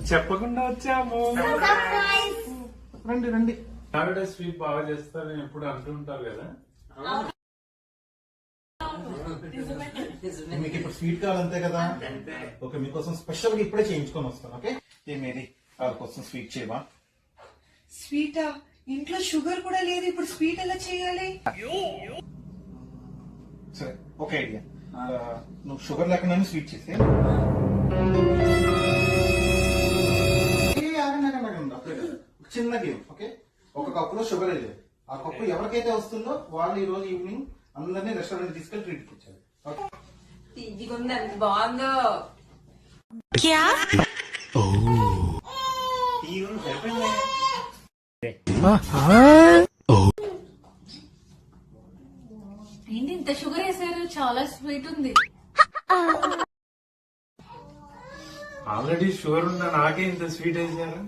చెప్పకుండా వచ్చాము. రండి రండి. ఆవిడ స్వీట్ బాగా చేస్తారని ఎప్పుడు అంటూ ఉంటారు కదా. మీకు ఇప్పుడు స్వీట్ కావాలంతే కదా. ఓకే, మీకోసం స్పెషల్ గా ఇప్పుడే చేయించుకొని వస్తాను. ఓకే, ఏమేది వాళ్ళ కోసం స్వీట్ చేయవా? స్వీటా? ఇంట్లో షుగర్ కూడా లేదు, ఇప్పుడు స్వీట్ ఎలా చేయాలి? సరే, ఓకే ఐడియా. నువ్వు షుగర్ లేకుండా స్వీట్ చేసే. చిన్న గేమ్. ఓకే, ఒక కప్పులో షుగర్ వేయాలి. ఆ కప్పు ఎవరికైతే వస్తుందో వాళ్ళు ఈ రోజు ఈవినింగ్ అందరినీ రెస్టారెంట్ తీసుకెళ్లి ట్రీట్ ఇచ్చారు. ఇదిగుంది, ఎంత బాగుందో. ఏంటి ఇంత షుగర్ వేసారు? చాలా స్వీట్ ఉంది. ఆల్రెడీ షుగర్ ఉన్న నాకే ఇంత స్వీట్ వేసారు.